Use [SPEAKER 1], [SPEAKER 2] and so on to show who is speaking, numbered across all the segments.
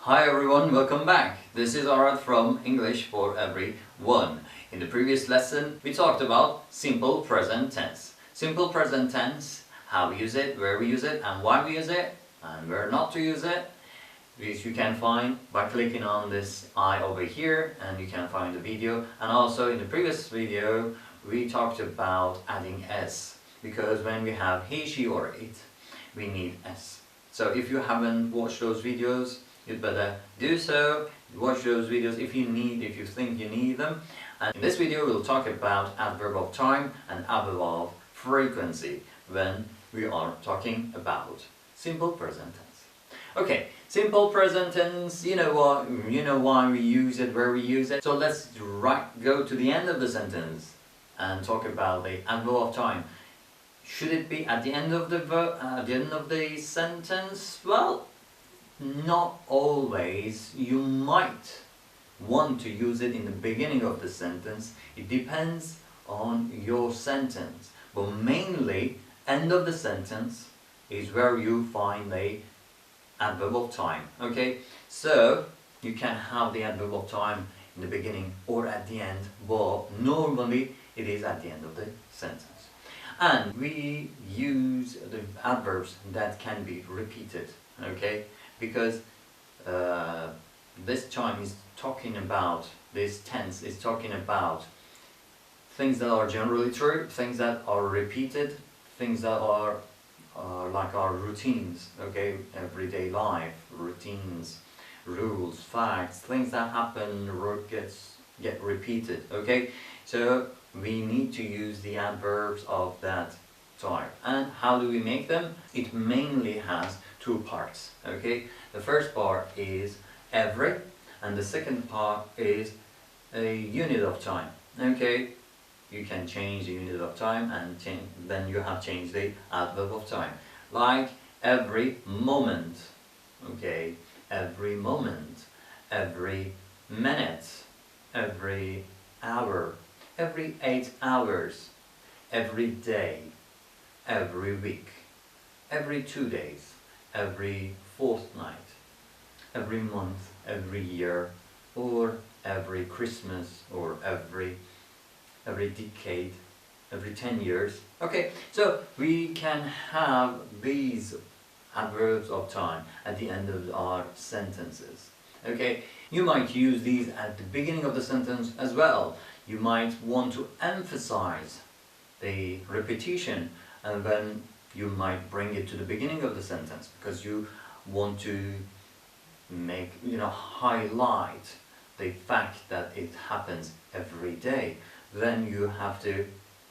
[SPEAKER 1] Hi everyone, welcome back. This is Arad from English for Everyone. In the previous lesson, we talked about simple present tense. Simple present tense, how we use it, where we use it, and why we use it, and where not to use it. Which you can find by clicking on this eye over here, and you can find the video. And also in the previous video, we talked about adding s, because when we have he, she, or it, we need s. So if you haven't watched those videos, you'd better do so. Watch those videos if you think you need them. And in this video we'll talk about adverb of time and adverb of frequency when we are talking about simple present tense. Okay, simple present tense, you know why we use it, where we use it. So let's go to the end of the sentence and talk about the adverb of time. Should it be at the end of the sentence? Well, not always. You might want to use it in the beginning of the sentence. It depends on your sentence. But mainly, end of the sentence is where you find the adverb of time. Okay? So, you can have the adverb of time in the beginning or at the end, but normally it is at the end of the sentence. And we use the adverbs that can be repeated. Okay? Because this time is talking about, this tense is talking about things that are generally true, things that are repeated, things that are like our routines, okay, everyday life, routines, rules, facts, things that happen get repeated, okay. So we need to use the adverbs of that type. And how do we make them? It mainly has two parts, okay. The first part is every, and the second part is a unit of time, okay. You can change the unit of time and then you have changed the adverb of time, like every moment, okay, every moment, every minute, every hour, every 8 hours, every day, every week, every 2 days, every fortnight, every month, every year, or every Christmas, or every decade, every 10 years. Okay, so we can have these adverbs of time at the end of our sentences. Okay, you might use these at the beginning of the sentence as well. You might want to emphasize the repetition, and then you might bring it to the beginning of the sentence because you want to make, highlight the fact that it happens every day. Then you have to,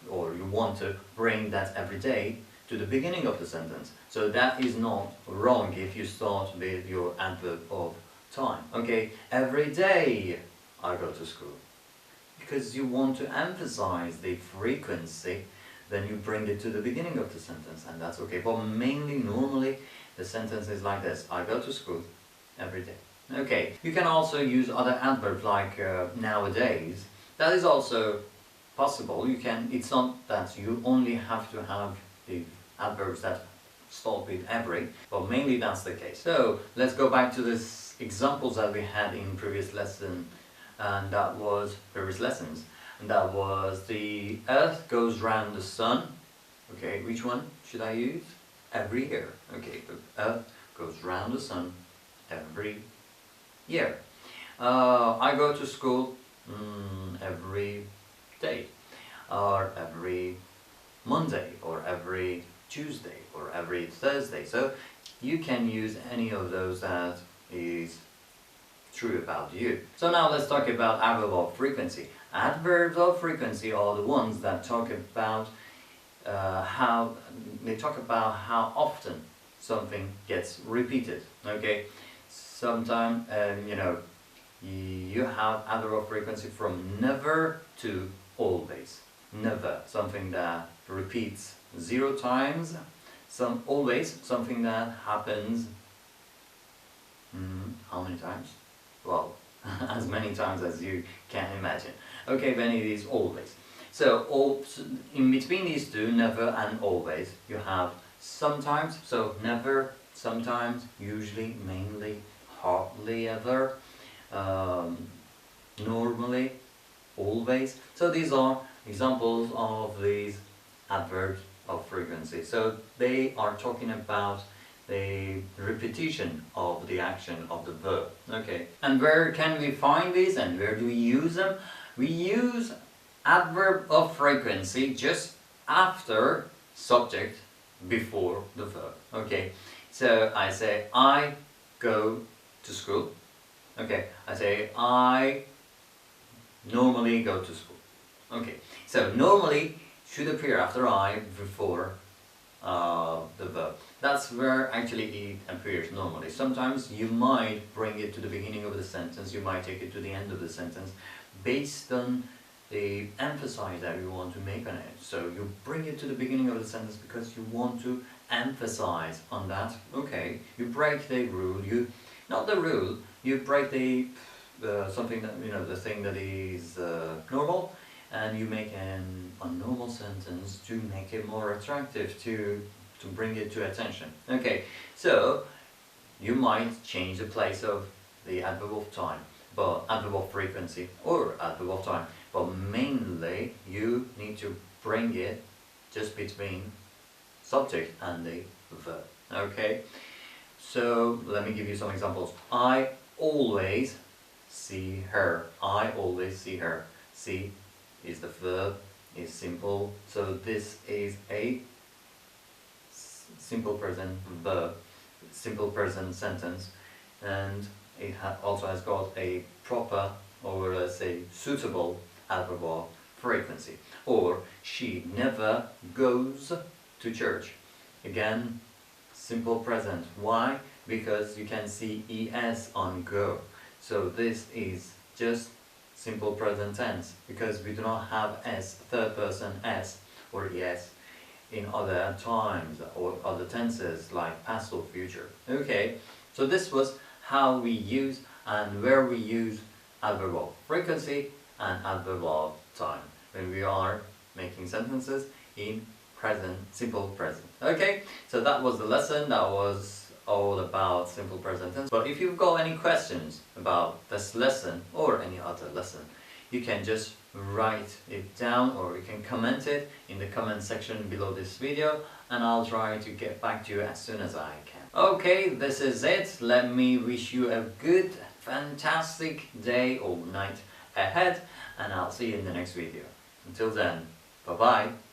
[SPEAKER 1] or you want to bring that every day to the beginning of the sentence. So that is not wrong if you start with your adverb of time. Okay, every day I go to school. Because you want to emphasize the frequency, then you bring it to the beginning of the sentence, and that's okay. But mainly, normally, the sentence is like this: I go to school every day. Okay, you can also use other adverbs like nowadays. That is also possible. It's not that you only have to have the adverbs that start with every, but mainly that's the case. So let's go back to this examples that we had in previous lesson, and that was previous lessons. And that was the earth goes round the sun. Okay, which one should I use? Every year. Okay, the earth goes round the sun every year. I go to school every day, or every Monday, or every Tuesday, or every Thursday. So you can use any of those that is true about you. So now let's talk about adverb of frequency. Adverbs of frequency are the ones that talk about how often something gets repeated. Okay, sometimes you have adverb of frequency from never to always. Never, something that repeats 0 times. Always, something that happens how many times? Well, as many times as you can imagine. Okay, then it is always. So in between these two, never and always, you have sometimes. So never, sometimes, usually, mainly, hardly ever, normally, always. So these are examples of these adverbs of frequency. So they are talking about the repetition of the action of the verb. Okay, and where can we find these and where do we use them? We use adverb of frequency just after subject before the verb. Okay, so I say I go to school. Okay, I say I normally go to school. Okay, so normally should appear after I before the verb. That's where actually it appears normally. Sometimes you might bring it to the beginning of the sentence, you might take it to the end of the sentence based on the emphasis that you want to make on it. So you bring it to the beginning of the sentence because you want to emphasize on that. Okay, you break the rule, not the rule, you break the something that, you know, the thing that is normal, and you make a normal sentence to make it more attractive, to bring it to attention. Okay, so you might change the place of the adverb of time, but adverb of frequency or adverb of time, but mainly you need to bring it just between subject and the verb. Okay, so let me give you some examples. I always see her. I always see her. See is the verb, is simple, so this is a simple present verb, simple present sentence, and it also has got a proper, or let's say suitable, adverb of frequency. Or she never goes to church. Again, simple present. Why? Because you can see es on go. So this is just simple present tense, because we do not have s, third person s or es in other times or other tenses like past or future. Okay, so this was how we use and where we use adverb of frequency and adverb of time when we are making sentences in present, simple present. Okay, so that was the lesson. That was all about simple present tense. But if you've got any questions about this lesson or any other lesson, you can just write it down, or you can comment it in the comment section below this video, and I'll try to get back to you as soon as I can. Okay, this is it. Let me wish you a good, fantastic day or night ahead, and I'll see you in the next video. Until then, bye bye.